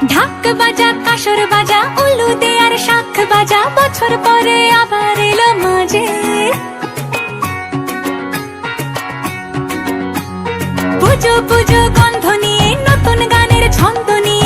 ঢাক বাজা কাসর বাজা উলু দে আর শাখ বাজা, বছর পরে আবার এলো মাঝে। পুজো পুজো গন্ধ নিয়ে নতুন গানের ছন্দ নিয়ে